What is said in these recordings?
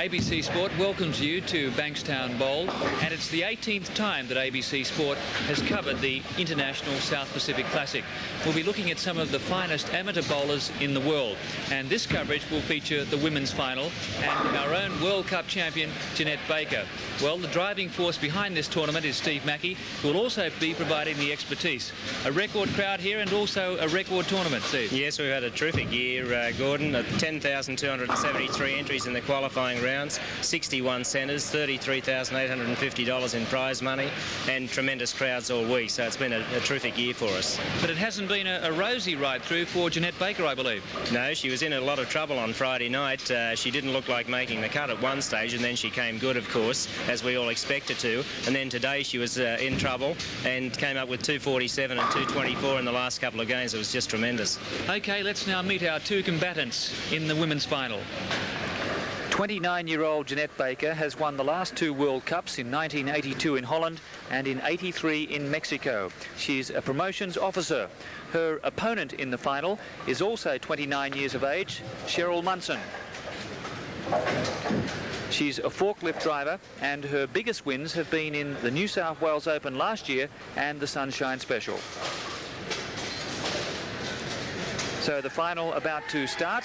ABC Sport welcomes you to Bankstown Bowl, and it's the 18th time that ABC Sport has covered the International South Pacific Classic. We'll be looking at some of the finest amateur bowlers in the world, and this coverage will feature the women's final and our own World Cup champion, Jeanette Baker. Well, the driving force behind this tournament is Steve Mackey, who will also be providing the expertise. A record crowd here and also a record tournament, Steve. Yes, we've had a terrific year, Gordon. 10,273 entries in the qualifying rounds, 61 centres, $33,850 in prize money, and tremendous crowds all week. So it's been a terrific year for us. But it hasn't been a rosy ride through for Jeanette Baker, I believe. No, she was in a lot of trouble on Friday night. She didn't look like making the cut at one stage, and then she came good, of course, as we all expected to. And then today she was in trouble and came up with 247 and 224 in the last couple of games. It was just tremendous. OK, let's now meet our two combatants in the women's final. 29-year-old Jeanette Baker has won the last two World Cups in 1982 in Holland and in 83 in Mexico. She's a promotions officer. Her opponent in the final is also 29 years of age, Munson. She's a forklift driver, and her biggest wins have been in the New South Wales Open last year and the Sunshine Special. So the final about to start.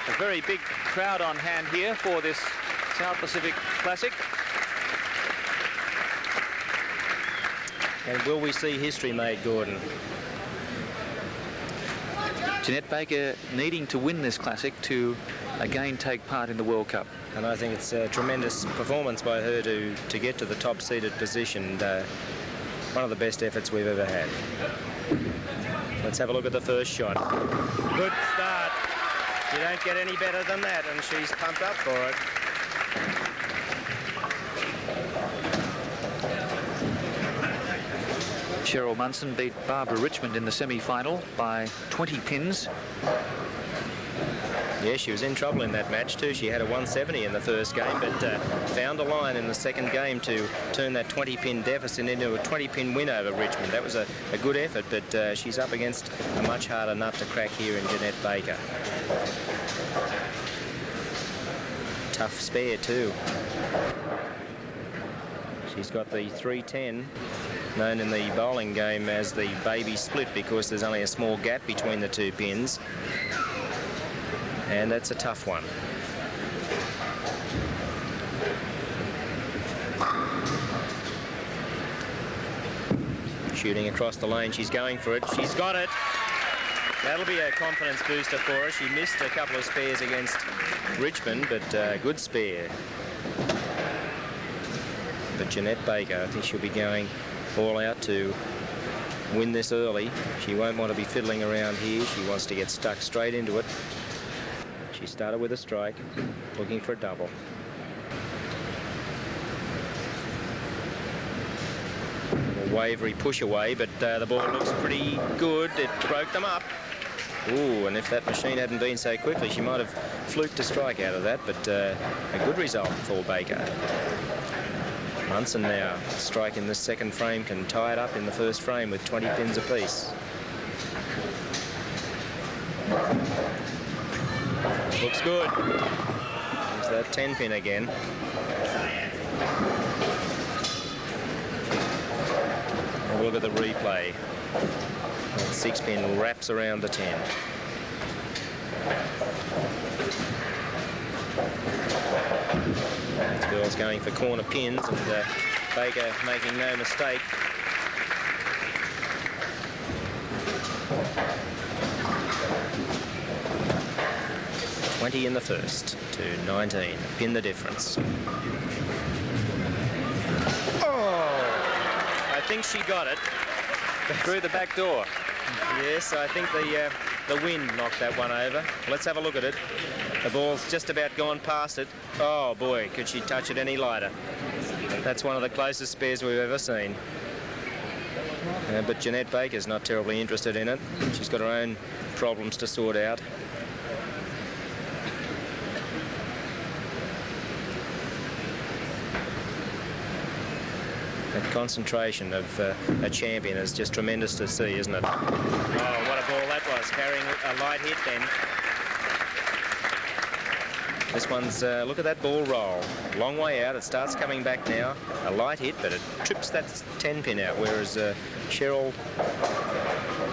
A very big crowd on hand here for this South Pacific Classic. And will we see history made, Gordon? Jeanette Baker needing to win this Classic to again take part in the World Cup. And I think it's a tremendous performance by her to get to the top-seeded position. One of the best efforts we've ever had. Let's have a look at the first shot. Good start. You don't get any better than that, and she's pumped up for it. Munson beat Barbara Richmond in the semi-final by 20 pins. Yeah, she was in trouble in that match too. She had a 170 in the first game, but found a line in the second game to turn that 20-pin deficit into a 20-pin win over Richmond. That was a good effort, but she's up against a much harder nut to crack here in Jeanette Baker. Tough spare too. She's got the 310, known in the bowling game as the baby split, because there's only a small gap between the two pins. And that's a tough one. Shooting across the lane, she's going for it. She's got it. That'll be a confidence booster for her. She missed a couple of spares against Richmond, but good spare. But Jeanette Baker, I think she'll be going all out to win this early. She won't want to be fiddling around here. She wants to get stuck straight into it. She started with a strike, looking for a double. A wavery push away, but the ball looks pretty good. It broke them up. Ooh, and if that machine hadn't been so quickly, she might have fluked a strike out of that, but a good result for Baker. Munson now striking this second frame, can tie it up in the first frame with 20 pins apiece. Looks good. There's that 10-pin again. And look at the replay. That 6-pin wraps around the 10. This girl's going for corner pins, and Baker making no mistake. In the first to 19. Pin the difference. Oh! I think she got it. Through the back door. Yes, I think the wind knocked that one over. Let's have a look at it. The ball's just about gone past it. Oh boy, could she touch it any lighter. That's one of the closest spares we've ever seen. But Jeanette Baker's not terribly interested in it. She's got her own problems to sort out. That concentration of a champion is just tremendous to see, isn't it? Oh, what a ball that was, carrying a light hit then. This one's, look at that ball roll. Long way out. It starts coming back now. A light hit, but it trips that 10 pin out, whereas Cheryl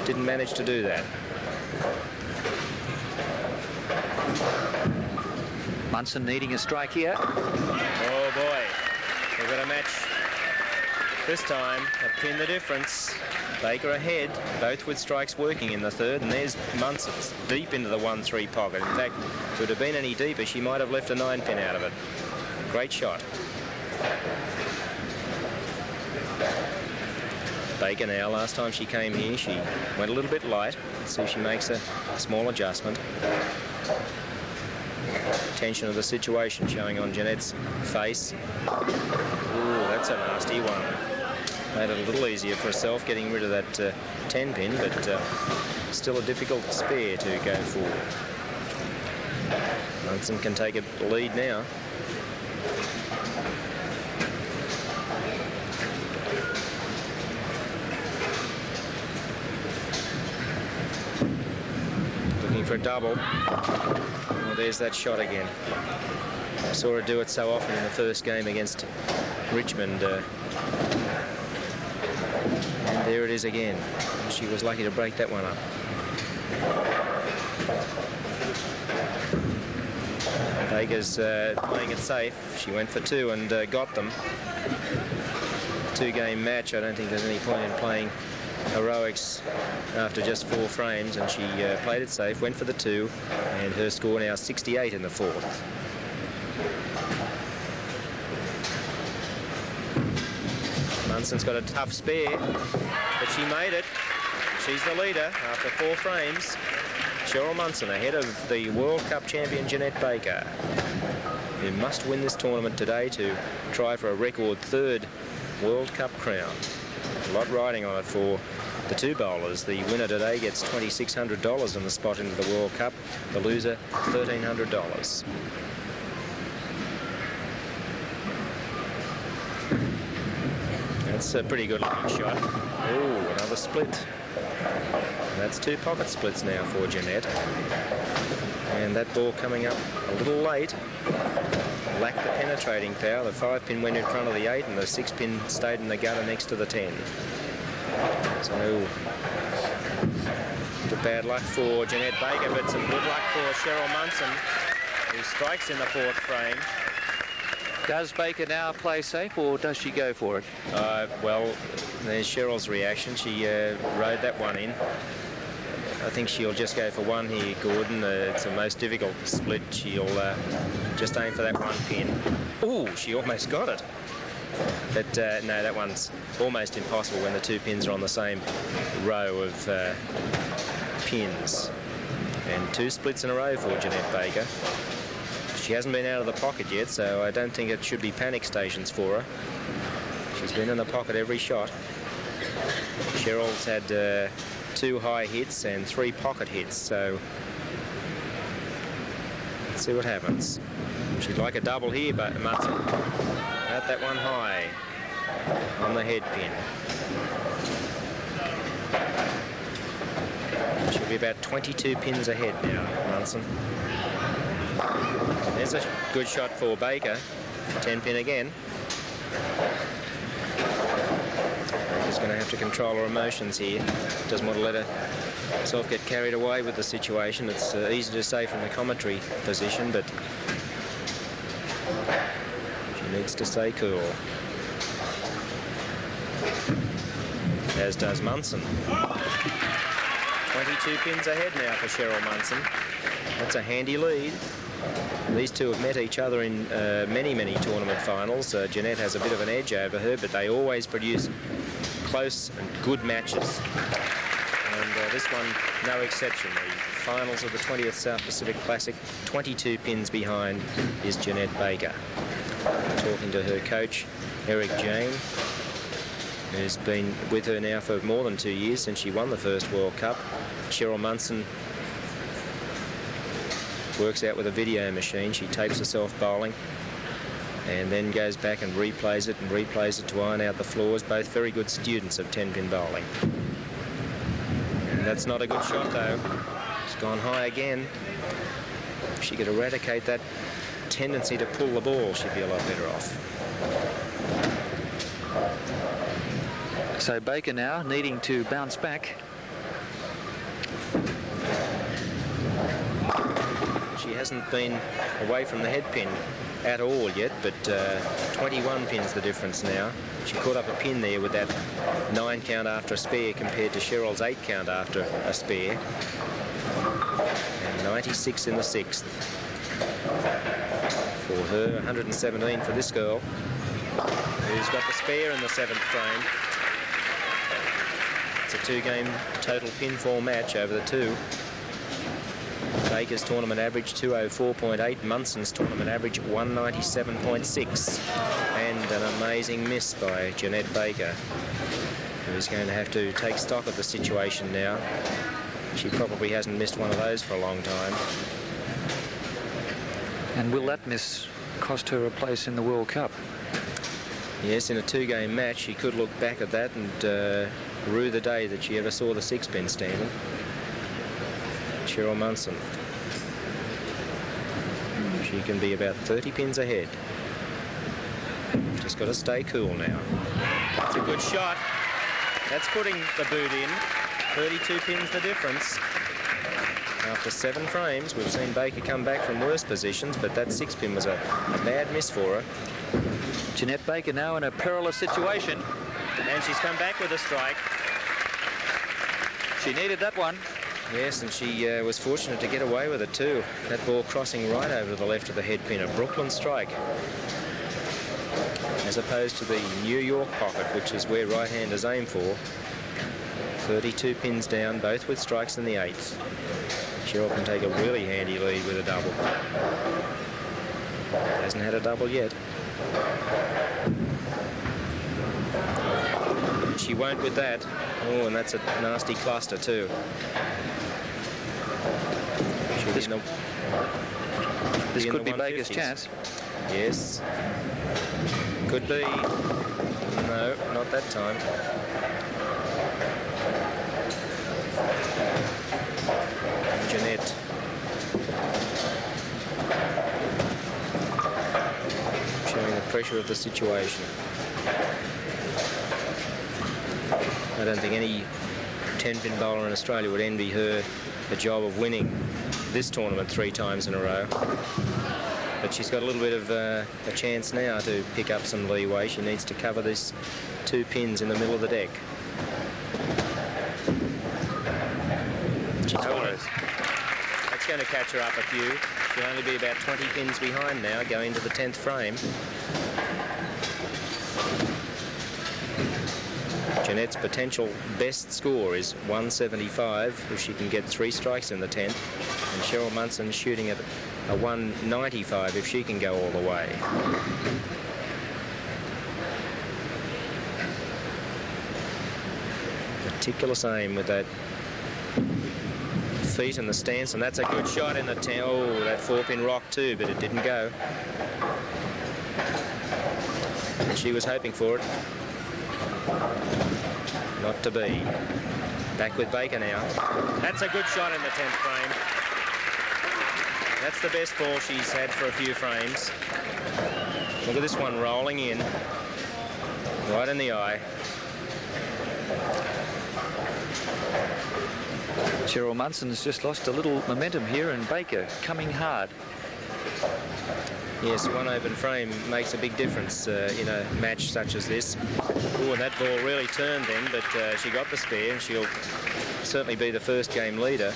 didn't manage to do that. Munson needing a strike here. Oh boy, they've got a match this time. A pin the difference. Baker ahead, both with strikes working in the third, and there's Munson deep into the 1-3 pocket. In fact, if it would have been any deeper, she might have left a 9 pin out of it. Great shot. Baker now, last time she came here, she went a little bit light. Let's see if she makes a small adjustment. Tension of the situation showing on Jeanette's face. Ooh, that's a nasty one. Made it a little easier for herself getting rid of that 10 pin, but still a difficult spare to go for. Munson can take a lead now. Looking for a double. Well, there's that shot again. Saw her do it so often in the first game against Richmond. And there it is again. She was lucky to break that one up. Baker's playing it safe. She went for 2 and got them. 2-game match. I don't think there's any point in playing heroics after just 4 frames, and she played it safe, went for the 2, and her score now 68 in the 4th. Munson's got a tough spare, but she made it. She's the leader after 4 frames. Cheryl Munson ahead of the World Cup champion Jeanette Baker, who must win this tournament today to try for a record 3rd World Cup crown. A lot riding on it for the 2 bowlers. The winner today gets $2,600 on the spot into the World Cup. The loser, $1,300. That's a pretty good looking shot. Oh, another split. That's 2 pocket splits now for Jeanette. And that ball coming up a little late. Lacked the penetrating power. The 5 pin went in front of the 8, and the 6 pin stayed in the gutter next to the 10. So, bad luck for Jeanette Baker, but some good luck for Cheryl Munson, who strikes in the 4th frame. Does Baker now play safe, or does she go for it? Well, there's Cheryl's reaction. She rode that one in. I think she'll just go for 1 here, Gordon. It's the most difficult split. She'll just aim for that 1 pin. Oh, she almost got it. But no, that one's almost impossible when the 2 pins are on the same row of pins. And 2 splits in a row for Jeanette Baker. She hasn't been out of the pocket yet, so I don't think it should be panic stations for her. She's been in the pocket every shot. Cheryl's had 2 high hits and 3 pocket hits, so let's see what happens. She'd like a double here, but Munson at that one high on the head pin. She'll be about 22 pins ahead now, Munson. There's a good shot for Baker. 10 pin again. Baker's going to have to control her emotions here. Doesn't want to let herself get carried away with the situation. It's easy to say from the commentary position, but she needs to stay cool. As does Munson. 22 pins ahead now for Cheryl Munson. That's a handy lead. These two have met each other in many tournament finals. Jeanette has a bit of an edge over her, but they always produce close and good matches. And this one, no exception. The finals of the 20th South Pacific Classic, 22 pins behind is Jeanette Baker. Talking to her coach, Eric Jane, who's been with her now for more than 2 years since she won the first World Cup. Cheryl Munson works out with a video machine. She tapes herself bowling and then goes back and replays it to iron out the flaws. Both very good students of 10-pin bowling. And that's not a good shot, though. It's gone high again. If she could eradicate that tendency to pull the ball, she'd be a lot better off. So Baker now needing to bounce back. She hasn't been away from the head pin at all yet, but 21 pins the difference now. She caught up a pin there with that 9 count after a spare compared to Cheryl's 8 count after a spare. And 96 in the 6th. For her, 117 for this girl, who's got the spare in the 7th frame. It's a 2-game total pinfall match over the two. Baker's tournament average 204.8, Munson's tournament average 197.6, and an amazing miss by Jeanette Baker, who's going to have to take stock of the situation now. She probably hasn't missed one of those for a long time. And will that miss cost her a place in the World Cup? Yes, in a 2-game match, she could look back at that and rue the day that she ever saw the 6-pin standing. Cheryl Munson. She can be about 30 pins ahead. Just got to stay cool now. That's a good shot. That's putting the boot in. 32 pins the difference. After 7 frames, we've seen Baker come back from worse positions, but that 6-pin was a bad miss for her. Jeanette Baker now in a perilous situation. And she's come back with a strike. She needed that one. Yes, and she was fortunate to get away with it too. That ball crossing right over to the left of the head pin, a Brooklyn strike. As opposed to the New York pocket, which is where right-handers aim for. 32 pins down, both with strikes in the 8th. Cheryl can take a really handy lead with a double. Hasn't had a double yet. She won't with that. Oh, and that's a nasty cluster too. This could be Baker's chance. Yes. Could be. No, not that time. Jeanette. Showing the pressure of the situation. I don't think any 10-pin bowler in Australia would envy her the job of winning this tournament 3 times in a row. But she's got a little bit of a chance now to pick up some leeway. She needs to cover these 2 pins in the middle of the deck. That's going to catch her up a few. She'll only be about 20 pins behind now, going to the 10th frame. Jeanette's potential best score is 175 if she can get 3 strikes in the 10th, and Cheryl Munson shooting at a 195 if she can go all the way. Meticulous aim with that feet in the stance, and that's a good shot in the 10. Oh, that 4-pin rock too, but it didn't go. And she was hoping for it. Not to be. Back with Baker now. That's a good shot in the 10th frame. That's the best ball she's had for a few frames. Look at this one rolling in. Right in the eye. Cheryl Munson's just lost a little momentum here, and Baker coming hard. Yes, one open frame makes a big difference in a match such as this. Oh, and that ball really turned then, but she got the spare, and she'll certainly be the first game leader.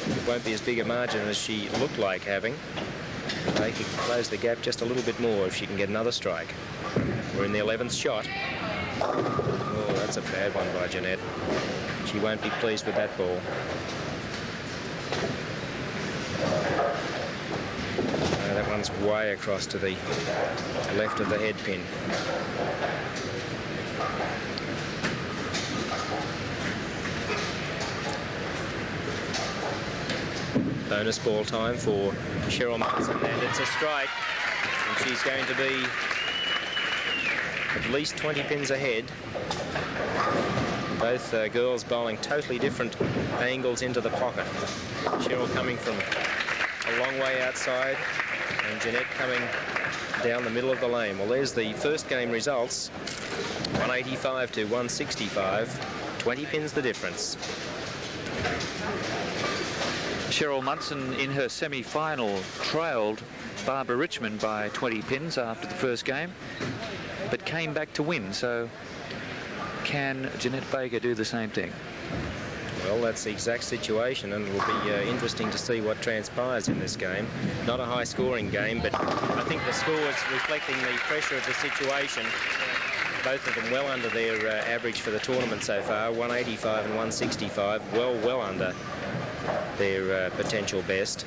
It won't be as big a margin as she looked like having. They can close the gap just a little bit more if she can get another strike. We're in the 11th shot. Oh, that's a bad one by Jeanette. She won't be pleased with that ball. That one's way across to the left of the head pin. Bonus ball time for Cheryl Munson, and it's a strike. And she's going to be at least 20 pins ahead. Both girls bowling totally different angles into the pocket. Cheryl coming from a long way outside, And Jeanette coming down the middle of the lane. Well, there's the first game results. 185 to 165. 20 pins the difference. Cheryl Munson in her semi-final trailed Barbara Richmond by 20 pins after the first game, but came back to win. So can Jeanette Baker do the same thing? Well, that's the exact situation, and it'll be interesting to see what transpires in this game. Not a high-scoring game, but I think the score is reflecting the pressure of the situation. Both of them well under their average for the tournament so far, 185 and 165, well under their potential best.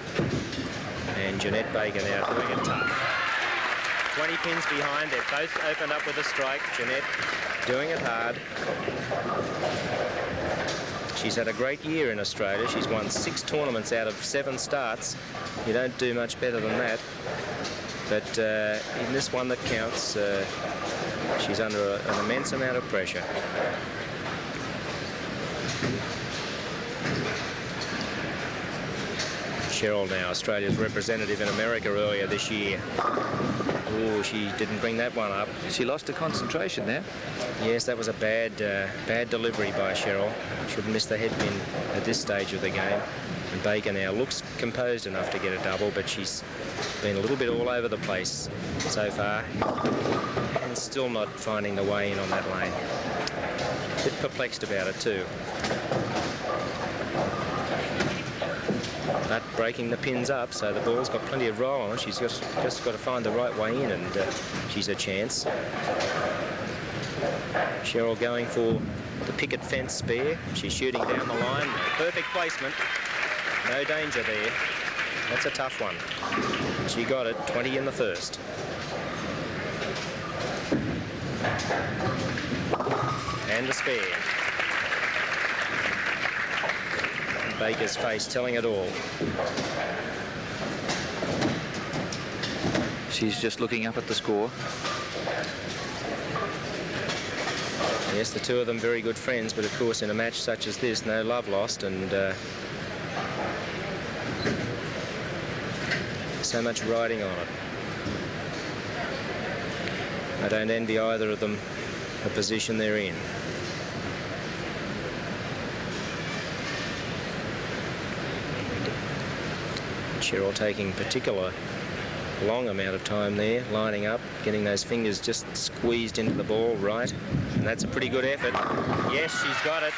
And Jeanette Baker now doing it tough. 20 pins behind. They've both opened up with a strike. Jeanette doing it hard. She's had a great year in Australia. She's won 6 tournaments out of 7 starts. You don't do much better than that. But in this one that counts, she's under an immense amount of pressure. Cheryl now, Australia's representative in America earlier this year. Oh, she didn't bring that one up. She lost her concentration there. Yes, that was a bad delivery by Cheryl. Should have missed the head pin at this stage of the game. And Baker now looks composed enough to get a double, but she's been a little bit all over the place so far. And still not finding the way in on that lane. A bit perplexed about it too. But breaking the pins up, so the ball's got plenty of roll on it. She's just got to find the right way in, and she's a chance. Cheryl going for the picket fence spare. She's shooting down the line. Perfect placement. No danger there. That's a tough one. She got it, 20 in the first. And a spare. Baker's face telling it all. She's just looking up at the score. Yes, the two of them very good friends, but of course in a match such as this, no love lost, and so much riding on it. I don't envy either of them the position they're in. Cheryl taking particular long amount of time there, lining up, getting those fingers just squeezed into the ball right, and that's a pretty good effort. Yes, she's got it.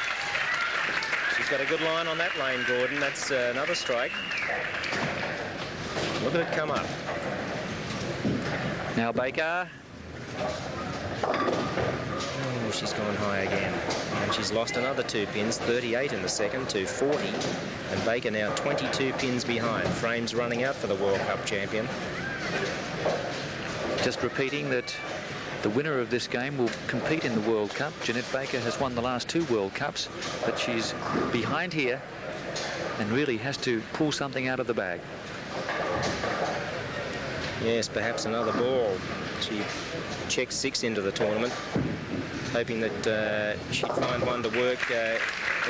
She's got a good line on that lane, Gordon. That's another strike. Look at it come up. Now Baker. Oh, she's gone high again. And she's lost another 2 pins, 38 in the second to 40. And Baker now 22 pins behind. Frames running out for the World Cup champion. Just repeating that the winner of this game will compete in the World Cup. Jeanette Baker has won the last 2 World Cups, but she's behind here and really has to pull something out of the bag. Yes, perhaps another ball. She checked 6 into the tournament, hoping that she'd find one to work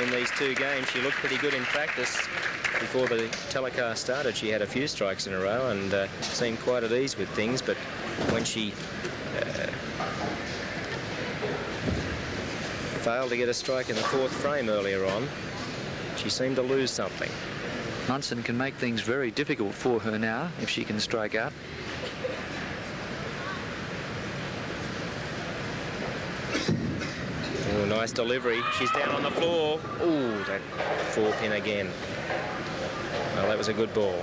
in these 2 games. She looked pretty good in practice before the telecast started. She had a few strikes in a row and seemed quite at ease with things, but when she failed to get a strike in the 4th frame earlier on, she seemed to lose something. Munson can make things very difficult for her now if she can strike out. Oh, nice delivery. She's down on the floor. Oh, that 4-pin again. Well, that was a good ball.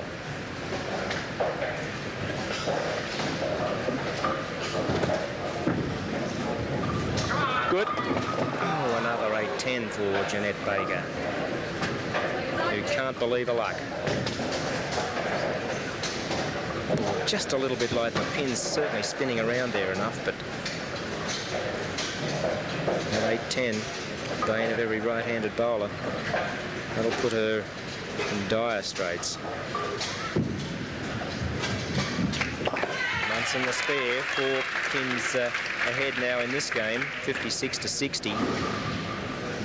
Good. Oh, another 8-10 for Jeanette Baker, who can't believe her luck. Just a little bit light. The pin's certainly spinning around there enough, but at 8-10, bane of every right-handed bowler. That'll put her in dire straits. Munson the spare, 4 pins ahead now in this game, 56 to 60.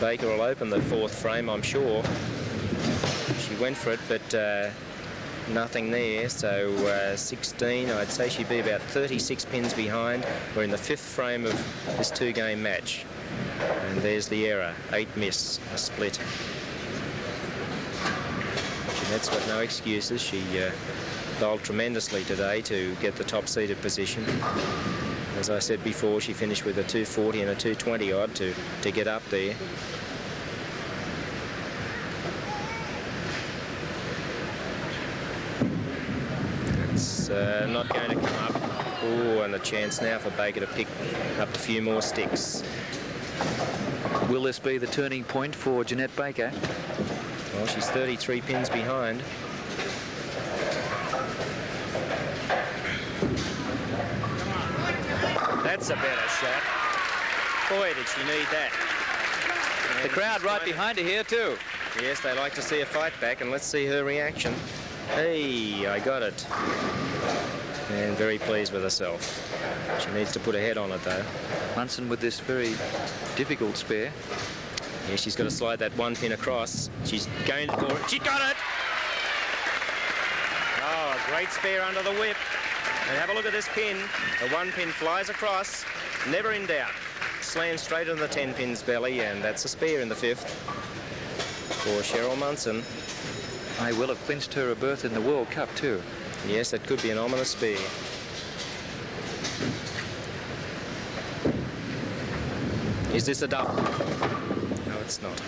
Baker will open the 4th frame, I'm sure. She went for it, but nothing there. So 16, I'd say she'd be about 36 pins behind. We're in the 5th frame of this 2-game match. And there's the error, 8 miss, a split. Jeanette's got no excuses. She bowled tremendously today to get the top-seeded position. As I said before, she finished with a 240 and a 220 odd to get up there. It's not going to come up. Oh, and a chance now for Baker to pick up a few more sticks. Will this be the turning point for Jeanette Baker? Well, she's 33 pins behind. That's a better shot. Boy, did she need that. The crowd right behind her here too. Yes, they like to see a fight back, and let's see her reaction. Hey, I got it. And very pleased with herself. She needs to put her head on it, though. Munson with this very difficult spare. Yeah, she's got to slide that 1 pin across. She's going for it. She got it! Oh, a great spare under the whip. And have a look at this pin. The 1 pin flies across, never in doubt. Slams straight into the 10 pin's belly, and that's a spare in the 5th for Cheryl Munson. I will have clinched her a berth in the World Cup too. Yes, that could be an ominous spare. Is this a double? No, it's not.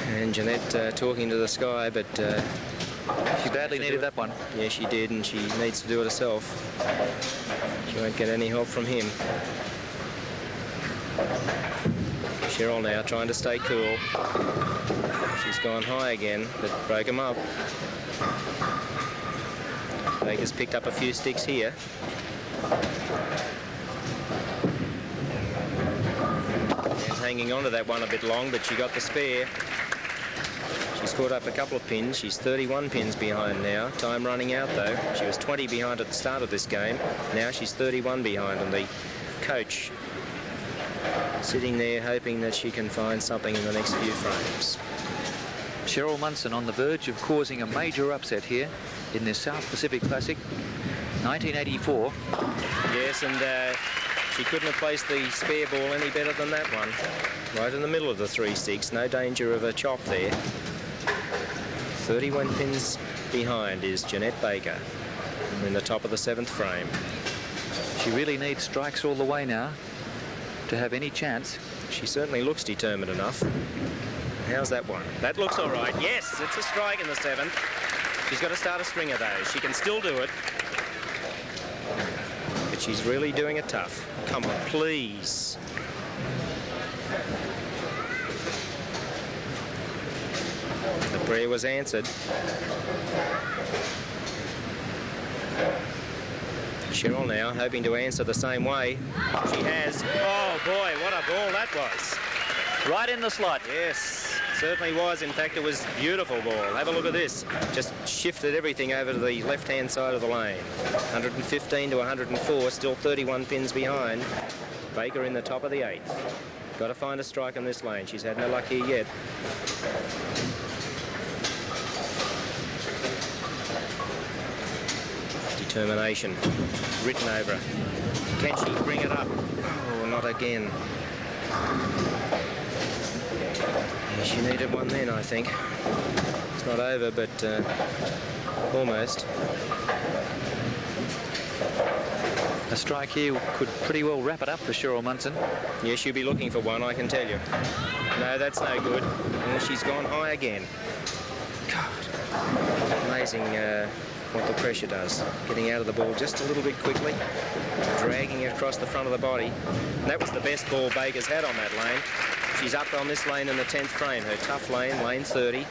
And Jeanette talking to the sky, but she badly needed that one. Yeah, she did, and she needs to do it herself. She won't get any help from him. Cheryl now trying to stay cool. She's gone high again, but broke him up. Baker's picked up a few sticks here. And hanging on to that one a bit long, but she got the spare. She's caught up a couple of pins. She's 31 pins behind now. Time running out, though. She was 20 behind at the start of this game. Now she's 31 behind, and the coach sitting there hoping that she can find something in the next few frames. Cheryl Munson on the verge of causing a major upset here in this South Pacific Classic 1984. Yes, and she couldn't have placed the spare ball any better than that one. Right in the middle of the 3-6. No danger of a chop there. 31 pins behind is Jeanette Baker. We're in the top of the 7th frame. She really needs strikes all the way now to have any chance. She certainly looks determined enough. How's that one? That looks all right. Yes, it's a strike in the 7th. She's got to start a stringer, though. She can still do it. But she's really doing it tough. Come on, please. The prayer was answered. Cheryl now hoping to answer the same way. She has. Oh, boy, what a ball that was. Right in the slot. Yes, certainly was. In fact, it was a beautiful ball. Have a look at this. Just shifted everything over to the left-hand side of the lane. 115 to 104, still 31 pins behind. Baker in the top of the 8th. Got to find a strike on this lane. She's had no luck here yet. Determination written over her. Can she bring it up? Oh, not again. Yeah, she needed one then, I think. It's not over, but almost. A strike here could pretty well wrap it up for Cheryl Munson. Yes, she'll be looking for one, I can tell you. No, that's no good. And she's gone high again. God, amazing what the pressure does. Getting out of the ball just a little bit quickly, dragging it across the front of the body. And that was the best ball Baker's had on that lane. She's up on this lane in the 10th frame, her tough lane, lane 30.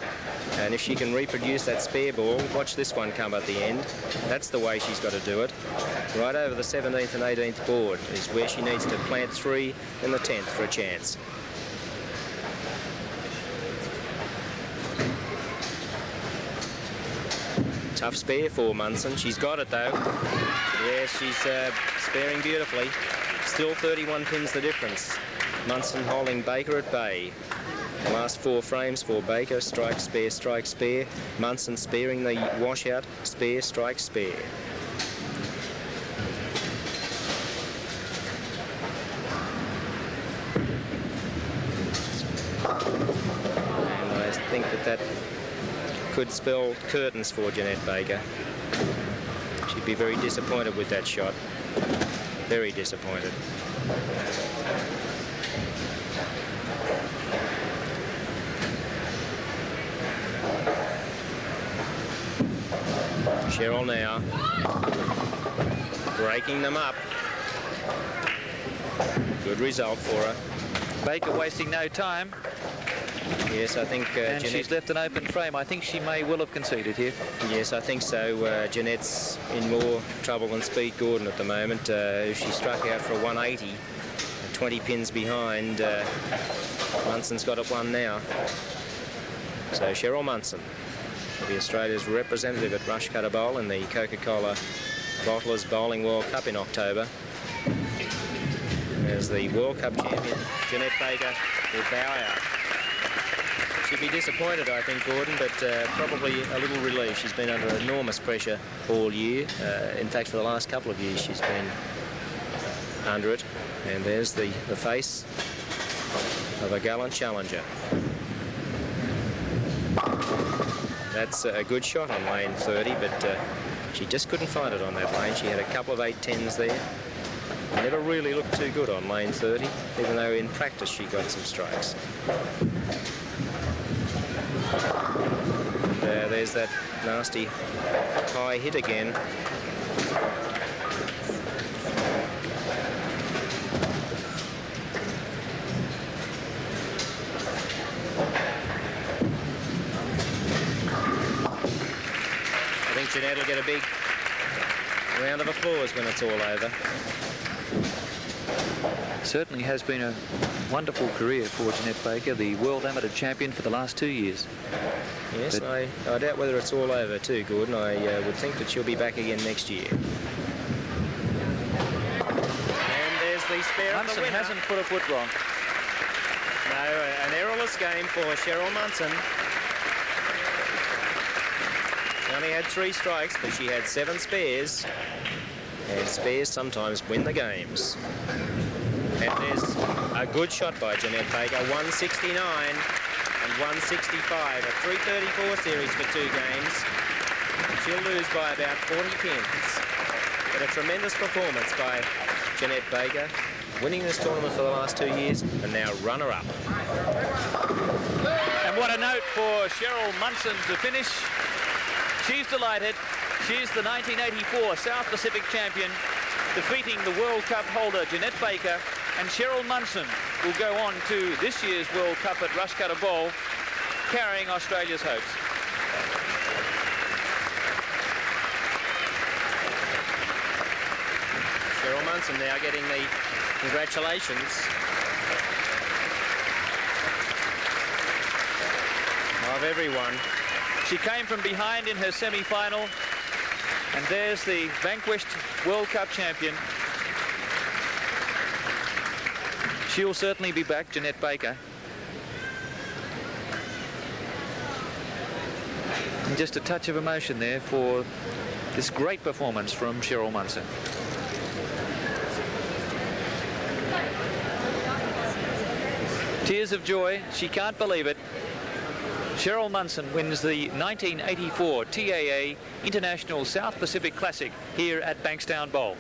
And if she can reproduce that spare ball, watch this one come at the end. That's the way she's got to do it. Right over the 17th and 18th board is where she needs to plant 3 in the 10th for a chance. Tough spare for Munson. She's got it, though. Yes, she's sparing beautifully. Still 31 pins the difference. Munson holding Baker at bay. The last 4 frames for Baker: strike, spare, strike, spare. Munson sparing the washout: spare, strike, spare. And I think that could spell curtains for Jeanette Baker. She'd be very disappointed with that shot. Very disappointed. Cheryl now breaking them up. Good result for her. Baker wasting no time. Yes, I think and Jeanette, she's left an open frame. I think she may well have conceded here. Yes, I think so. Jeanette's in more trouble than Speed Gordon at the moment. She struck out for a 180, 20 pins behind. Munson's got it won now. So Cheryl Munson will be Australia's representative at Rushcutter Bowl in the Coca-Cola Bottlers Bowling World Cup in October. As the World Cup champion, Jeanette Baker will bow out. She'd be disappointed, I think, Gordon, but probably a little relieved. She's been under enormous pressure all year. In fact, for the last couple of years, she's been under it. And there's the face of a gallant challenger. That's a good shot on lane 30, but she just couldn't find it on that lane. She had a couple of 8-10s there. Never really looked too good on lane 30, even though in practice she got some strikes. There's that nasty high hit again. I think Jeanette will get a big round of applause when it's all over. Certainly has been a wonderful career for Jeanette Baker, the world amateur champion for the last 2 years. Yes, I doubt whether it's all over too, Gordon. I would think that she'll be back again next year. And there's the spare of the Munson winner. hasn't put a foot wrong. No, an errorless game for Cheryl Munson. She only had 3 strikes, but she had 7 spares. And spares sometimes win the games. And there's a good shot by Jeanette Baker, 169 and 165, a 334 series for 2 games. She'll lose by about 40 pins. But a tremendous performance by Jeanette Baker, winning this tournament for the last 2 years and now runner-up. And what a note for Cheryl Munson to finish. She's delighted. She's the 1984 South Pacific champion, defeating the World Cup holder Jeanette Baker, and Cheryl Munson will go on to this year's World Cup at Rushcutter Bowl, carrying Australia's hopes. Cheryl Munson now getting the congratulations of everyone. She came from behind in her semi-final, and there's the vanquished World Cup champion. She'll certainly be back, Jeanette Baker. And just a touch of emotion there for this great performance from Cheryl Munson. Tears of joy. She can't believe it. Cheryl Munson wins the 1984 TAA International South Pacific Classic here at Bankstown Bowl.